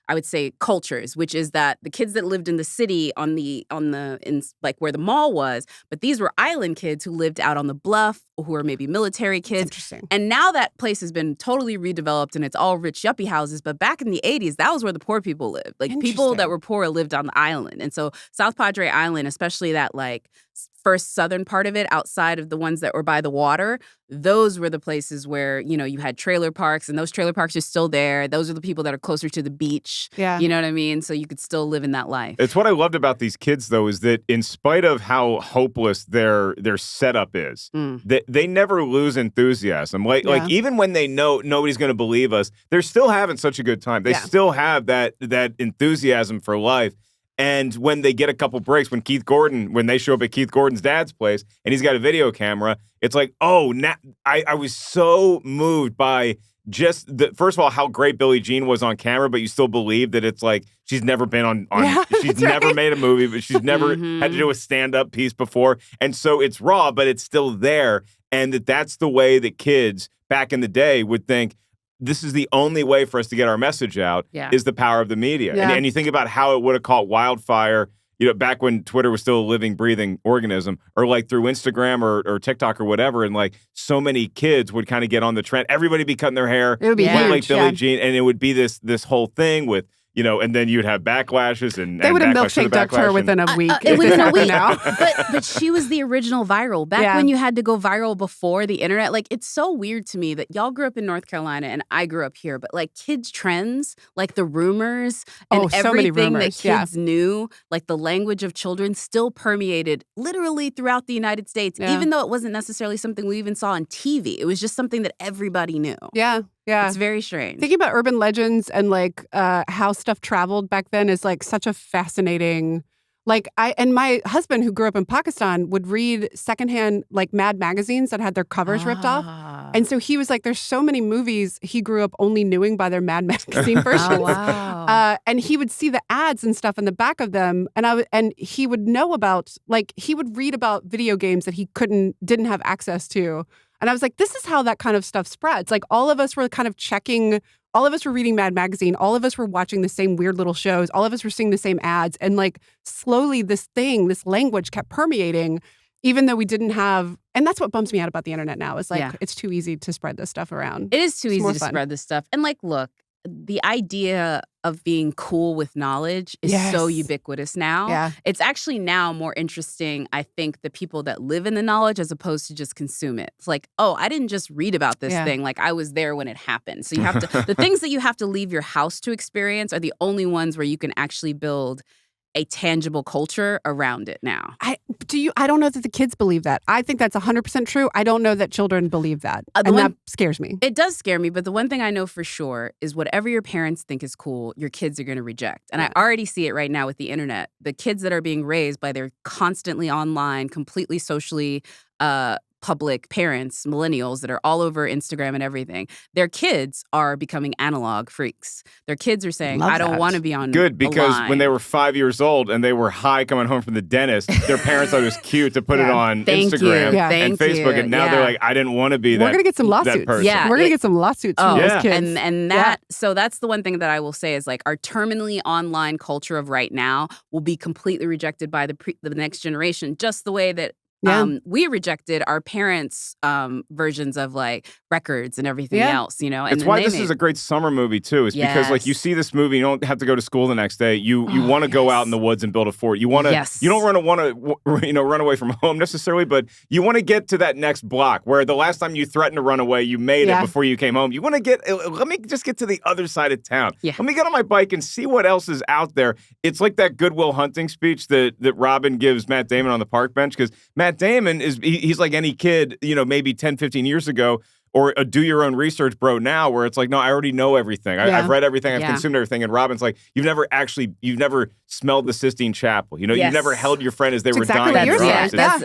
I would say cultures, which is that the kids that lived in the city in like where the mall was, but these were island kids who lived out on the bluff, who were maybe military kids. Interesting. And now that place has been totally redeveloped and it's all rich yuppie houses. But back in the 80s, that was where the poor people lived. Like people that were poor lived on the island. And so South Padre Island, especially that like first southern part of it outside of the ones that were by the water, those were the places where, you know, you had trailer parks, and those trailer parks are still there. Those are the people that are closer to the beach. Yeah. You know what I mean? So you could still live in that life. It's what I loved about these kids, though, is that in spite of how hopeless their setup is, they never lose enthusiasm. Like even when they know nobody's going to believe us, they're still having such a good time. They still have that enthusiasm for life. And when they get a couple breaks, when they show up at Keith Gordon's dad's place and he's got a video camera, it's like, oh, I was so moved by just first of all, how great Billie Jean was on camera, but you still believe that it's like she's never been on she's never made a movie, but she's never had to do a stand-up piece before. And so it's raw, but it's still there. And that's the way that kids back in the day would think, this is the only way for us to get our message out is the power of the media. Yeah. And you think about how it would have caught wildfire, you know, back when Twitter was still a living, breathing organism, or like through Instagram or TikTok or whatever. And like so many kids would kind of get on the trend. Everybody be cutting their hair. It would be look huge, like Billie Jean. And it would be this whole thing with, you know, and then you'd have backlashes and They would have backlash to the milkshake ducked her backlash within a week. It if was this a happened week. now. But she was the original viral. Back when you had to go viral before the internet. Like, it's so weird to me that y'all grew up in North Carolina and I grew up here. But like kids' trends, like the rumors and so many everything rumors, that kids knew, like the language of children still permeated literally throughout the United States, even though it wasn't necessarily something we even saw on TV. It was just something that everybody knew. Yeah. Yeah. It's very strange. Thinking about urban legends and like how stuff traveled back then is like such a fascinating. Like my husband who grew up in Pakistan would read secondhand like Mad magazines that had their covers ripped off. And so he was like, there's so many movies he grew up only knowing by their Mad magazine versions. Oh, wow. And he would see the ads and stuff in the back of them. And he would know about, like, he would read about video games that he didn't have access to. And I was like, this is how that kind of stuff spreads. Like all of us were kind of all of us were reading Mad Magazine. All of us were watching the same weird little shows. All of us were seeing the same ads. And like slowly this language kept permeating, even though we didn't have, and that's what bums me out about the internet now is like, it's too easy to spread this stuff around. It is too easy to fun. spread this stuff. And like, look, the idea of being cool with knowledge is so ubiquitous now. Yeah. It's actually now more interesting, I think, the people that live in the knowledge as opposed to just consume it. It's like, oh, I didn't just read about this thing. Like, I was there when it happened. So you have to, the things that you have to leave your house to experience are the only ones where you can actually build a tangible culture around it now. I don't know that the kids believe that. I think that's 100% true. I don't know that children believe that. And that scares me. It does scare me, but the one thing I know for sure is whatever your parents think is cool, your kids are going to reject. And I already see it right now with the internet. The kids that are being raised by their constantly online, completely socially public parents, millennials that are all over Instagram and everything, their kids are becoming analog freaks. Their kids are saying, I don't want to be on Good, because a line. when they were 5 years old and they were high coming home from the dentist, their parents thought it was cute to put it on Instagram and Facebook. And now they're like, I didn't want to be that. We're going to get some lawsuits. That person. Yeah. We're going to get some lawsuits from those kids. And that, so that's the one thing that I will say is like our terminally online culture of right now will be completely rejected by the next generation, just the way that we rejected our parents' versions of like records and everything else, you know. And it's why this is a great summer movie too. Is because like you see this movie, you don't have to go to school the next day. You want to go out in the woods and build a fort. You want to. You don't want to run away from home necessarily, but you want to get to that next block where the last time you threatened to run away, you made it before you came home. You want to get. Let me just get to the other side of town. Yeah. Let me get on my bike and see what else is out there. It's like that Good Will Hunting speech that Robin gives Matt Damon on the park bench, because Matt Damon he's like any kid, you know, maybe 10, 15 years ago, or a do your own research bro now, where it's like, no, I already know everything. I've read everything. I've consumed everything. And Robin's like, you've never smelled the Sistine Chapel. You know, you've never held your friend as they were dying.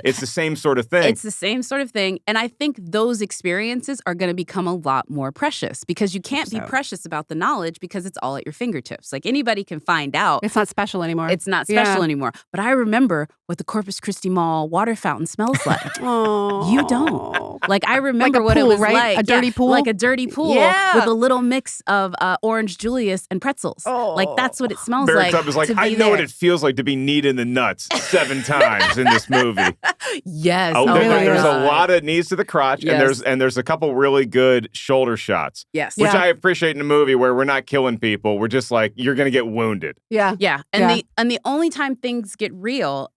It's the same sort of thing. It's the same sort of thing. And I think those experiences are going to become a lot more precious, because you can't be precious about the knowledge because it's all at your fingertips. Like anybody can find out. It's not special anymore. It's not special anymore. But I remember what the Corpus Christi Mall water fountain smells like. You don't. Like I remember what it was like. A dirty pool? Like a dirty pool with a little mix of orange Julius and pretzels. Like that's what it smells like. Is like, I know what it feels like to be kneed in the nuts 7 times in this movie. Yes. There's a lot of knees to the crotch, and there's a couple really good shoulder shots. Yes. Which I appreciate in a movie where we're not killing people. We're just like, you're going to get wounded. Yeah. And the only time things get real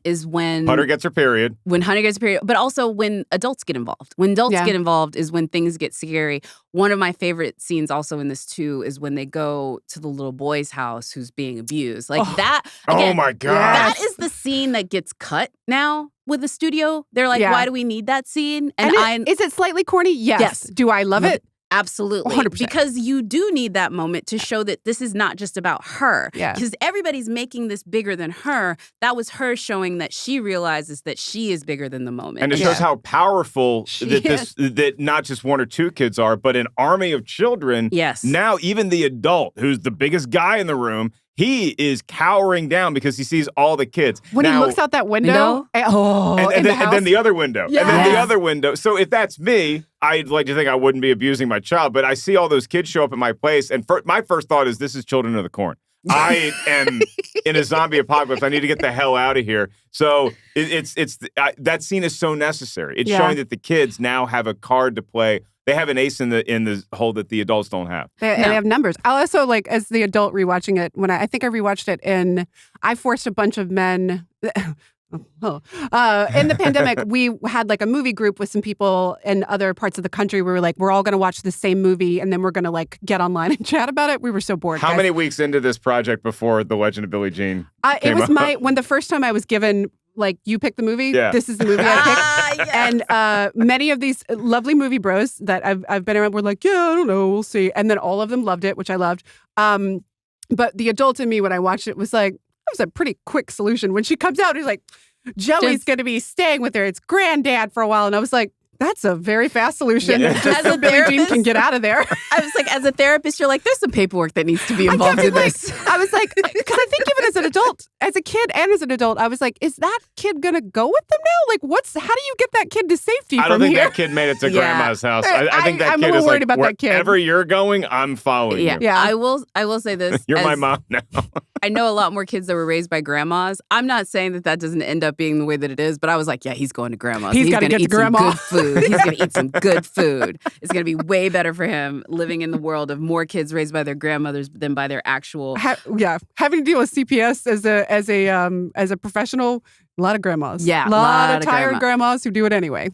is when Hunter gets her period. When Hunter gets her period, but also when adults get involved. When adults get involved is when things get scary. One of my favorite scenes also in this too is when they go to the little boy's house who's being abused. Like that. Again, oh my God. That is the scene that gets cut now with the studio. They're like, why do we need that scene? And is it slightly corny? Yes. Do I love it? Absolutely. 100%. Because you do need that moment to show that this is not just about her. Yeah. Because everybody's making this bigger than her. That was her showing that she realizes that she is bigger than the moment. And it shows how powerful that not just 1 or 2 kids are, but an army of children. Yes. Now even the adult, who's the biggest guy in the room, he is cowering down because he sees all the kids. When he looks out that window, and then the other window, and then the other window. So if that's me, I'd like to think I wouldn't be abusing my child, but I see all those kids show up at my place, and my first thought is, this is Children of the Corn. I am in a zombie apocalypse. I need to get the hell out of here. So that scene is so necessary. It's showing that the kids now have a card to play. They have an ace in the hole that the adults don't have. They have numbers. I also, like, as the adult rewatching it, when I think I rewatched it I forced a bunch of men. In the pandemic, we had like a movie group with some people in other parts of the country. We were like, we're all going to watch the same movie, and then we're going to like get online and chat about it. We were so bored. How many weeks into this project before The Legend of Billie Jean? It was when the first time I was given, like, you pick the movie. Yeah. This is the movie I picked. Yes. And many of these lovely movie bros that I've been around were like, yeah, I don't know, we'll see. And then all of them loved it, which I loved. But the adult in me, when I watched it, was like, that was a pretty quick solution. When she comes out, he's like, Joey's going to be staying with her. It's granddad for a while. And I was like, that's a very fast solution. Yeah. Just so Billie Jean can get out of there. I was like, as a therapist, you're like, there's some paperwork that needs to be involved in this. I was like, because I think even as an adult, as a kid and as an adult, I was like, is that kid going to go with them now? Like, how do you get that kid to safety I don't think that kid made it to grandma's house. I think that kid is like, about that kid. Wherever you're going, I'm following you. Yeah. I will say this. You're my mom now. I know a lot more kids that were raised by grandmas. I'm not saying that doesn't end up being the way that it is, but I was like, yeah, he's going to grandma's. He's got to get to grandma. Some good food. food. He's going to eat some good food. It's going to be way better for him living in the world of more kids raised by their grandmothers than by their actual. Having to deal with CPS as a professional. A lot of grandmas. Yeah, a lot of tired grandmas who do it anyway.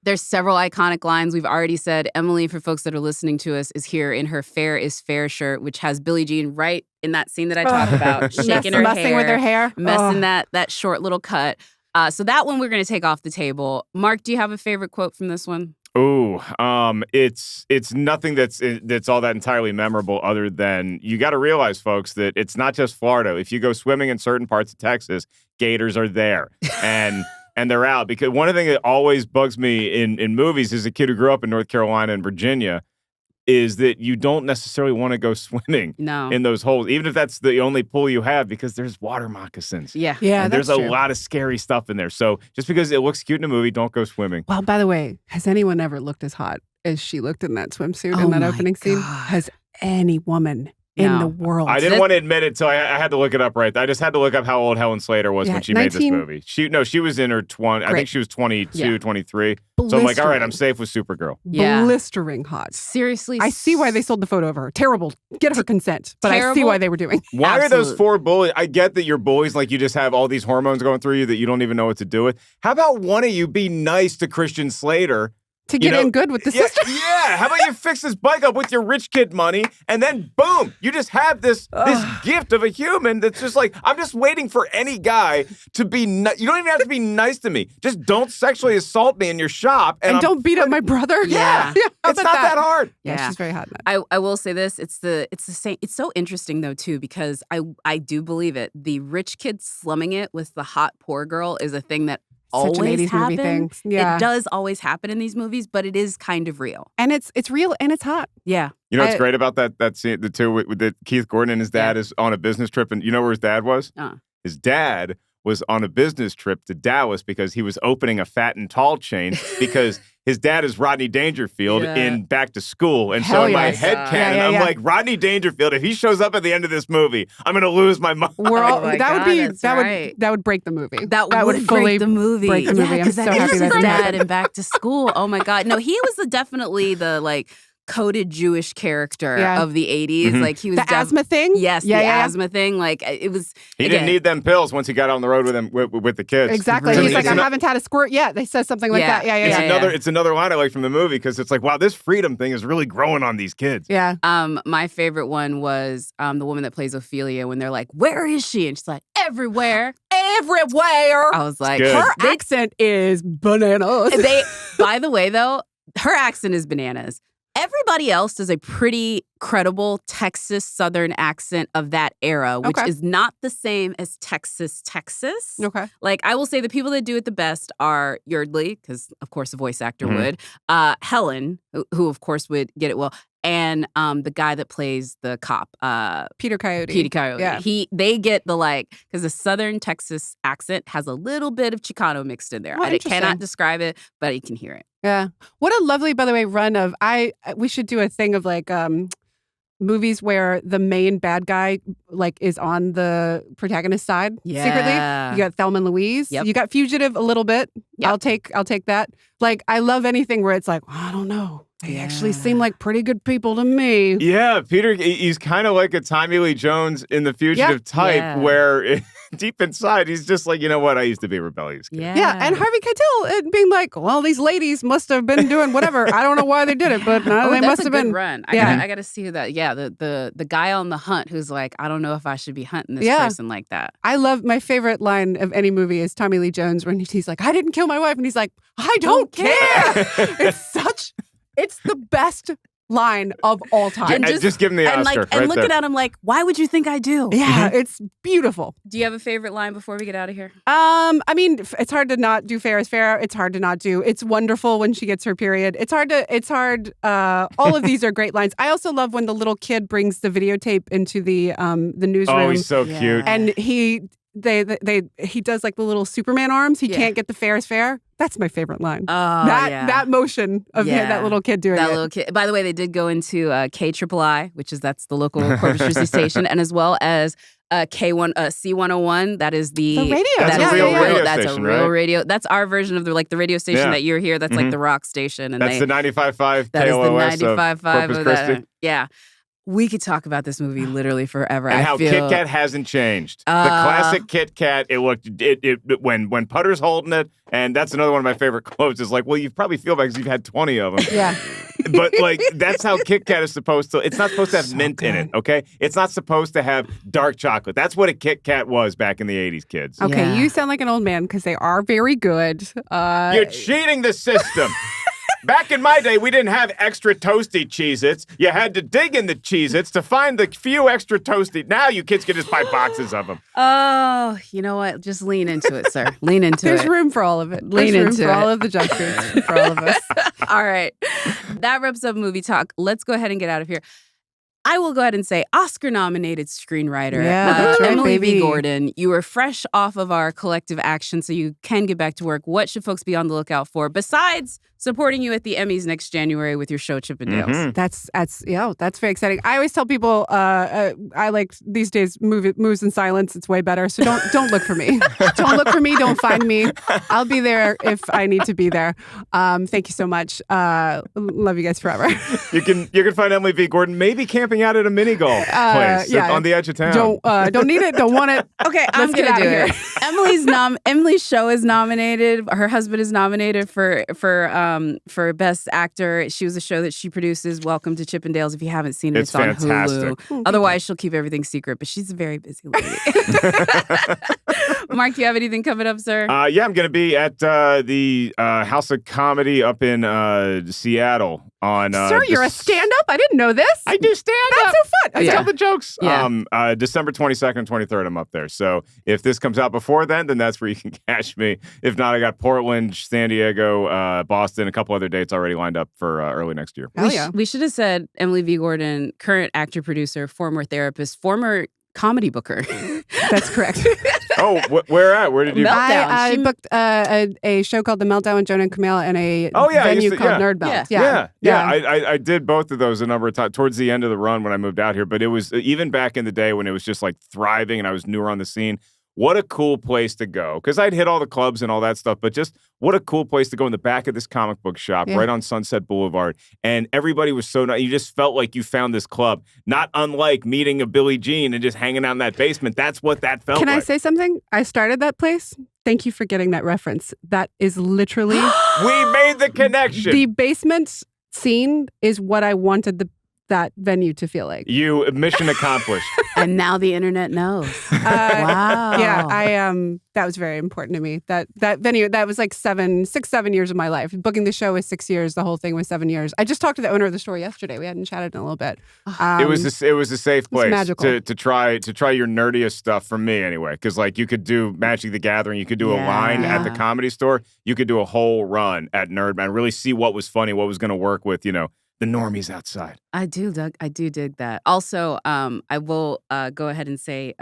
There's several iconic lines. We've already said Emily, for folks that are listening to us, is here in her Fair is Fair shirt, which has Billie Jean right in that scene that I talked about, shaking her messing hair. with her hair. Messing that short little cut. So that one we're going to take off the table. Mark, do you have a favorite quote from this one? Ooh, it's nothing that's all that entirely memorable other than you got to realize, folks, that it's not just Florida. If you go swimming in certain parts of Texas, gators are there and they're out. Because one of the things that always bugs me in movies as a kid who grew up in North Carolina and Virginia is that you don't necessarily want to go swimming in those holes, even if that's the only pool you have, because there's water moccasins. Yeah. And there's a lot of scary stuff in there. So just because it looks cute in a movie, don't go swimming. Well, by the way, has anyone ever looked as hot as she looked in that swimsuit in that opening scene? Has any woman in the world? I didn't want to admit it, so I had to look it up right. I just had to look up how old Helen Slater was when she made this movie. She was in her 20s. I think she was 22, 23. So I'm like, all right, I'm safe with Supergirl. Yeah. Blistering hot. Seriously. I see why they sold the photo of her. Terrible. Get her consent. But I see why they were doing. Why are those four bullies? I get that you're bullies, like you just have all these hormones going through you that you don't even know what to do with. How about one of you be nice to Christian Slater? To get in good with the sister? Yeah. How about you fix this bike up with your rich kid money and then boom, you just have this gift of a human that's just like, I'm just waiting for any guy to be you don't even have to be nice to me. Just don't sexually assault me in your shop. And don't beat up my brother. Yeah. It's not that hard. Yeah, she's very hot in that. I will say this. It's the same. It's so interesting though too, because I do believe it. The rich kid slumming it with the hot poor girl is a thing that always an 80s movie thing. Yeah. It does always happen in these movies, but it is kind of real. And it's real and it's hot. Yeah. You know what's great about that scene, the two with that Keith Gordon and his dad is on a business trip, and you know where his dad was? His dad was on a business trip to Dallas because he was opening a Fat and Tall chain because his dad is Rodney Dangerfield in Back to School. And so in my head canon, I'm like, Rodney Dangerfield, if he shows up at the end of this movie, I'm going to lose my mind. That would break the movie. That would fully break the movie. Break the movie. I'm so happy his that didn't dad happen. in Back to School. Oh my God. No, he was definitely the coded Jewish character of the 80s. Mm-hmm. Like he was the asthma thing? Yes, the asthma thing. Like it was. He didn't need them pills once he got on the road with them with the kids. Exactly. Really? He's like, I haven't had a squirt yet. They said something like that. It's another line I like from the movie because it's like, wow, this freedom thing is really growing on these kids. Yeah. My favorite one was the woman that plays Ophelia when they're like, where is she? And she's like, everywhere. Everywhere. I was like, her accent is bananas. By the way, though, her accent is bananas. Everybody else does a pretty credible Texas Southern accent of that era, which is not the same as Texas. Okay. Like, I will say the people that do it the best are Yardley, because, of course, a voice actor would. Helen, who, of course, would get it well. And the guy that plays the cop. Peter Coyote. Yeah. They get the, because the Southern Texas accent has a little bit of Chicano mixed in there. Oh, I cannot describe it, but you can hear it. Yeah. What a lovely, by the way, run of, we should do a thing of movies where the main bad guy is on the protagonist's side secretly. You got Thelma and Louise. Yep. You got Fugitive a little bit. Yep. I'll take that. I love anything where it's like, I don't know. They actually seem like pretty good people to me. Yeah, Peter, he's kind of like a Tommy Lee Jones in The Fugitive type where deep inside he's just like, you know what, I used to be a rebellious kid. Yeah, and Harvey Keitel being like, well, these ladies must have been doing whatever. I don't know why they did it, but they must have been. Run. I got to see who that. Yeah, the guy on the hunt who's like, I don't know if I should be hunting this person like that. I love my favorite line of any movie is Tommy Lee Jones when he's like, I didn't kill my wife, and he's like, I don't care. It's the best line of all time. Just give him the Oscar. And looking at him like, why would you think I do? Yeah, it's beautiful. Do you have a favorite line before we get out of here? I mean, it's hard to not do Fair is Fair. It's hard to not do It's Wonderful when she gets her period. It's hard. All of these are great lines. I also love when the little kid brings the videotape into the newsroom. Oh, he's so cute. And he does the little Superman arms. He can't get the Fair is Fair. That's my favorite line. That motion of that little kid doing that it. Little kid. By the way, they did go into KIII, that's the local Corpus Christi station, and as well as K1 C101. That is the radio. That's that a is real the radio That's station, a real right? radio. That's our version of the radio station Yeah. that you're here. That's like the rock station, and That's the 95.5 that is the KLOS 95.5 of Corpus of Christi. that. Yeah. We could talk about this movie literally forever. And I how feel, Kit Kat hasn't changed. The classic Kit Kat, when Putter's holding it, and that's another one of my favorite quotes, is like, well, you probably feel bad because you've had 20 of them. Yeah. But like, that's how Kit Kat is supposed to, it's not supposed to have mint in it, okay? It's not supposed to have dark chocolate. That's what a Kit Kat was back in the 80s, kids. Okay, Yeah. you sound like an old man because they are very good. You're cheating the system. Back in my day, we didn't have extra toasty Cheez-Its. You had to dig in the Cheez-Its to find the few extra toasty. Now you kids can just buy boxes of them. Oh, you know what? Just lean into it, sir. Lean into There's it. room for all of it. Lean There's room into for it. all of the junk foods for all of us. All right. That wraps up movie talk. Let's go ahead and get out of here. I will go ahead and say Oscar-nominated screenwriter Yeah, that's right, Emily V. baby. Gordon. You were fresh off of our collective action, so you can get back to work. What should folks be on the lookout for besides supporting you at the Emmys next January with your show Chip and Dale's? Mhm. That's very exciting. I always tell people I like these days moves in silence. It's way better. So don't look for me. Don't look for me. Don't find me. I'll be there if I need to be there. Thank you so much. Love you guys forever. You can find Emily V. Gordon maybe camping out at a mini golf place yeah. on the edge of town. Don't need it. Don't want it. Okay, I'm Let's get gonna do outta it. Emily's show is nominated. Her husband is nominated for Best Actor. She was a show that she produces. Welcome to Chippendales. If you haven't seen it, It's it's on fantastic. Hulu. Otherwise, she'll keep everything secret. But she's a very busy lady. Mark, do you have anything coming up, sir? Yeah, I'm going to be at the House of Comedy up in Seattle on. Sir, you're a stand-up? I didn't know this. I do stand up. That's so fun. I Okay. tell the jokes. Yeah. December 22nd and 23rd, I'm up there. So if this comes out before then that's where you can catch me. If not, I got Portland, San Diego, Boston, a couple other dates already lined up for early next year. Hell yeah. We should have said Emily V. Gordon, current actor, producer, former therapist, former comedy booker. That's correct. Oh, where at? Where did you? Meltdown. I She- booked a show called The Meltdown with Jonah and Camille and a Oh, yeah, I venue used to- called yeah. Nerd Melt. Yeah. I did both of those a number of times towards the end of the run when I moved out here. But it was even back in the day when it was just like thriving and I was newer on the scene. What a cool place to go. Because I'd hit all the clubs and all that stuff, but just what a cool place to go in the back of this comic book shop right on Sunset Boulevard. And everybody was so nice. You just felt like you found this club. Not unlike meeting a Billie Jean and just hanging out in that basement. That's what that felt Can like. I say something? I started that place. Thank you for getting that reference. That is literally We made the connection. the basement scene is what I wanted that venue to feel like. You mission accomplished. And now the internet knows. Wow. Yeah, that was very important to me. That venue, that was like 7 years of my life. Booking the show was 6 years. The whole thing was 7 years. I just talked to the owner of the store yesterday. We hadn't chatted in a little bit. It was a safe place magical. to try your nerdiest stuff for me anyway. Because like you could do Magic the Gathering, you could do a line at the Comedy Store, you could do a whole run at Nerdman, really see what was funny, what was going to work with the normies outside. I do dig that. Also, I will go ahead and say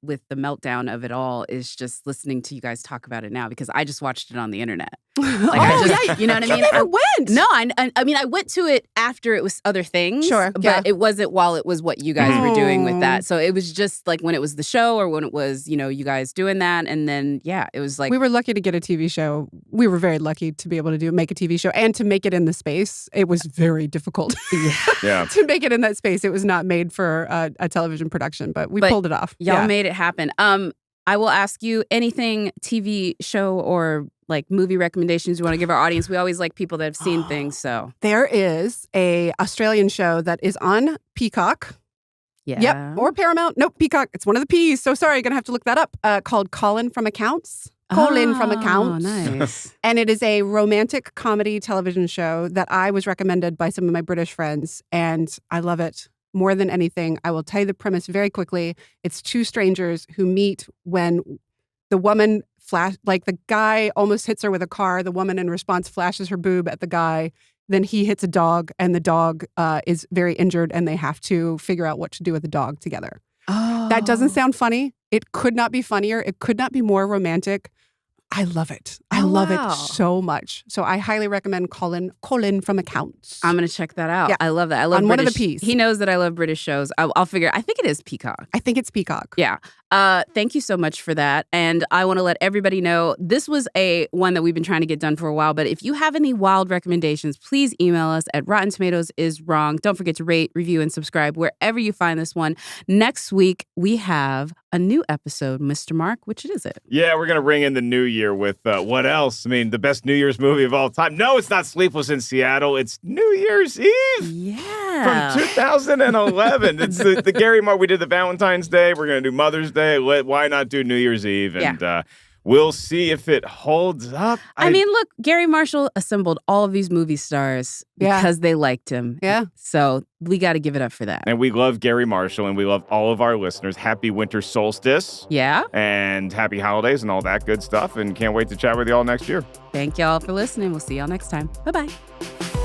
with the meltdown of it all is just listening to you guys talk about it now because I just watched it on the internet. Like you know what I mean? You never went. No, I mean I went to it after it was other things. Sure, but yeah. it wasn't while it was what you guys were doing with that. So it was just like when it was the show or when it was you guys doing that, and then it was like we were lucky to get a TV show. We were very lucky to be able to make a TV show and to make it in the space. It was very difficult. Yeah. To make it in that space. It was not made for a television production, but we pulled it off. Y'all made it happen. I will ask you anything TV show or like movie recommendations you want to give our audience. We always like people that have seen things. So There is a Australian show that is on Peacock. yeah. Yep. Or Paramount. Nope, Peacock. It's one of the P's. So sorry, you're going to have to look that up. Called Colin from Accounts. Colin from Accounts. Nice. And it is a romantic comedy television show that I was recommended by some of my British friends. And I love it more than anything. I will tell you the premise very quickly. It's two strangers who meet when the woman the guy almost hits her with a car. The woman in response flashes her boob at the guy. Then he hits a dog and the dog is very injured and they have to figure out what to do with the dog together. Oh. That doesn't sound funny. It could not be funnier. It could not be more romantic. I love it. Oh, I love wow. it so much. So I highly recommend Colin from Accounts. I'm going to check that out. Yeah. I love that. I love On British. one of the Ps. He knows that I love British shows. I'll figure. I think it is Peacock. I think it's Peacock. Yeah. Thank you so much for that. And I want to let everybody know this was one that we've been trying to get done for a while. But if you have any wild recommendations, please email us at RottenTomatoesIsWrong. Don't forget to rate, review, and subscribe wherever you find this one. Next week, we have a new episode, Mr. Mark. Which is it? Yeah, we're going to ring in the new year with what else? I mean, the best New Year's movie of all time. No, it's not Sleepless in Seattle. It's New Year's Eve. Yeah. From 2011. It's the Gary Mark. We did the Valentine's Day. We're going to do Mother's Day. Why not do New Year's Eve? And we'll see if it holds up. I mean, look, Gary Marshall assembled all of these movie stars because they liked him. Yeah. So we got to give it up for that. And we love Gary Marshall, and we love all of our listeners. Happy winter solstice. Yeah. And happy holidays and all that good stuff. And can't wait to chat with you all next year. Thank y'all for listening. We'll see y'all next time. Bye-bye.